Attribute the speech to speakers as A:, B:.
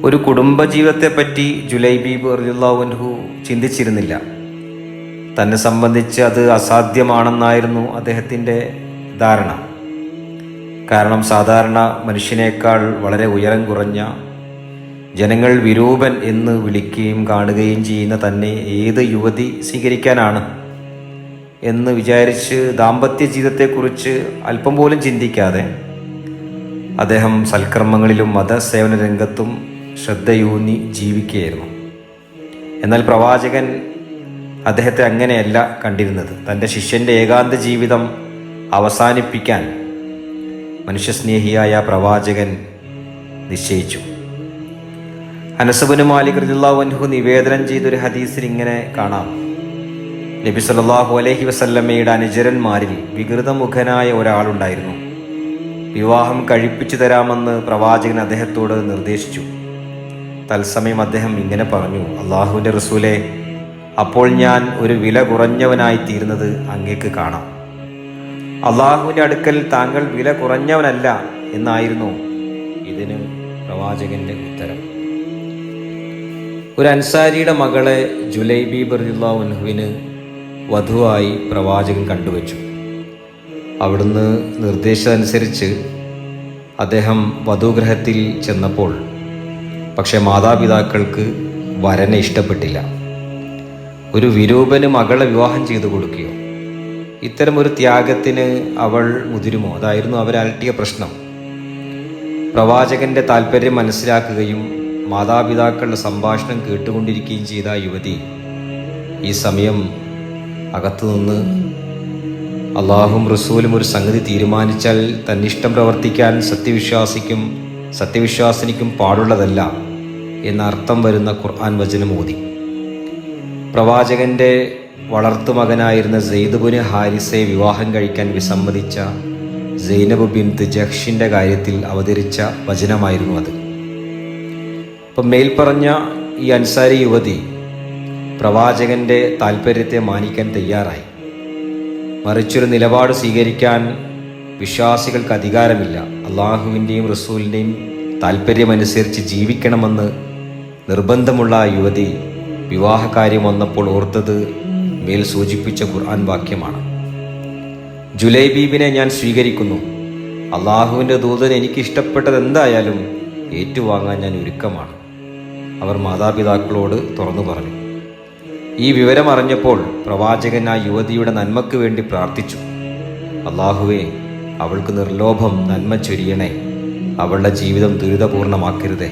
A: ഒരു കുടുംബജീവിതത്തെപ്പറ്റി ജുലൈബീബ് റളിയല്ലാഹു അൻഹു ചിന്തിച്ചിരുന്നില്ല. തന്നെ സംബന്ധിച്ച് അത് അസാധ്യമാണെന്നായിരുന്നു അദ്ദേഹത്തിൻ്റെ ധാരണ. കാരണം സാധാരണ മനുഷ്യനേക്കാൾ വളരെ ഉയരം കുറഞ്ഞ, ജനങ്ങൾ വിരൂപൻ എന്ന് വിളിക്കുകയും കാണുകയും ചെയ്യുന്ന തന്നെ ഏത് യുവതി സ്വീകരിക്കാനാണ് എന്ന് വിചാരിച്ച് ദാമ്പത്യ ജീവിതത്തെക്കുറിച്ച് അല്പം പോലും ചിന്തിക്കാതെ അദ്ദേഹം സൽക്കർമ്മങ്ങളിലും മതസേവന രംഗത്തും ശ്രദ്ധയൂന്നി ജീവിക്കുകയായിരുന്നു. എന്നാൽ പ്രവാചകൻ അദ്ദേഹത്തെ അങ്ങനെയല്ല കണ്ടിരുന്നത്. തൻ്റെ ശിഷ്യൻ്റെ ഏകാന്ത ജീവിതം അവസാനിപ്പിക്കാൻ മനുഷ്യസ്നേഹിയായ പ്രവാചകൻ നിശ്ചയിച്ചു. അനസ് ഇബ്നു മാലിക് റളിയല്ലാഹു അൻഹു നിവേദനം ചെയ്തൊരു ഹദീസിൽ ഇങ്ങനെ കാണാം: നബി സല്ലല്ലാഹു അലൈഹി വസല്ലമയുടെ അനുചരന്മാരിൽ വികൃതമുഖനായ ഒരാളുണ്ടായിരുന്നു. വിവാഹം കഴിപ്പിച്ചു തരാമെന്ന് പ്രവാചകൻ അദ്ദേഹത്തോട് നിർദ്ദേശിച്ചു. തത്സമയം അദ്ദേഹം ഇങ്ങനെ പറഞ്ഞു: അള്ളാഹുവിൻ്റെ റസൂലേ, അപ്പോൾ ഞാൻ ഒരു വില കുറഞ്ഞവനായി തീരുന്നത് അങ്ങേക്ക് കാണാം. അള്ളാഹുവിൻ്റെ അടുക്കൽ താങ്കൾ വില കുറഞ്ഞവനല്ല എന്നായിരുന്നു ഇതിന് പ്രവാചകന്റെ ഉത്തരം. ഒരു അൻസാരിയുടെ മകളെ ജുലൈബീബ് റളിയല്ലാഹു അൻഹുവിന് വധുവായി പ്രവാചകൻ കണ്ടുവച്ചു. അവിടുന്ന് നിർദ്ദേശമനുസരിച്ച് അദ്ദേഹം വധുഗ്രഹത്തിൽ ചെന്നപ്പോൾ പക്ഷെ മാതാപിതാക്കൾക്ക് വരനെ ഇഷ്ടപ്പെട്ടില്ല. ഒരു വിരൂപന് മകളെ വിവാഹം ചെയ്തു കൊടുക്കുകയോ, ഇത്തരമൊരു ത്യാഗത്തിന് അവൾ മുതിരുമോ? അതായിരുന്നു അവരലട്ടിയ പ്രശ്നം. പ്രവാചകന്റെ താല്പര്യം മനസ്സിലാക്കുകയും മാതാപിതാക്കളുടെ സംഭാഷണം കേട്ടുകൊണ്ടിരിക്കുകയും ചെയ്ത യുവതി ഈ സമയം അകത്തുനിന്ന് അള്ളാഹും റസൂലും ഒരു സംഗതി തീരുമാനിച്ചാൽ തന്നിഷ്ടം പ്രവർത്തിക്കാൻ സത്യവിശ്വാസിനിക്കും പാടുള്ളതല്ല എന്നർത്ഥം വരുന്ന ഖുർആൻ വചനം ഓതി. പ്രവാചകന്റെ വളർത്തുമകനായിരുന്ന സെയ്ദ് ബിൻ ഹാരിസയെ വിവാഹം കഴിക്കാൻ വിസമ്മതിച്ച സൈനബ് ബിൻത് ജഹ്ഷിന്റെ കാര്യത്തിൽ അവതരിച്ച വചനമായിരുന്നു അത്. അപ്പം മേൽപ്പറഞ്ഞ ഈ അൻസാരി യുവതി പ്രവാചകന്റെ താല്പര്യത്തെ മാനിക്കാൻ തയ്യാറായി. മറിച്ചൊരു നിലപാട് സ്വീകരിക്കാൻ വിശ്വാസികൾക്ക് അധികാരമില്ല. അള്ളാഹുവിൻ്റെയും റസൂലിൻ്റെയും താല്പര്യമനുസരിച്ച് ജീവിക്കണമെന്ന് നിർബന്ധമുള്ള യുവതി വിവാഹകാര്യം വന്നപ്പോൾ ഓർത്തത് മേൽ സൂചിപ്പിച്ച ഖുർആൻ വാക്യമാണ്: ജുലൈബീബിനെ ഞാൻ സ്വീകരിക്കുന്നു. അള്ളാഹുവിൻ്റെ ദൂതൻ എനിക്ക് ഇഷ്ടപ്പെട്ടത് എന്തായാലും ഏറ്റുവാങ്ങാൻ ഞാൻ ഒരുക്കമാണ്. അവർ മാതാപിതാക്കളോട് തുറന്നു പറഞ്ഞു. ഈ വിവരം അറിഞ്ഞപ്പോൾ പ്രവാചകൻ ആ യുവതിയുടെ നന്മയ്ക്ക് വേണ്ടി പ്രാർത്ഥിച്ചു: അള്ളാഹുവേ, അവൾക്ക് നിർലോഭം നന്മ ചൊരിയണേ, അവളുടെ ജീവിതം ദുരിതപൂർണമാക്കരുതേ.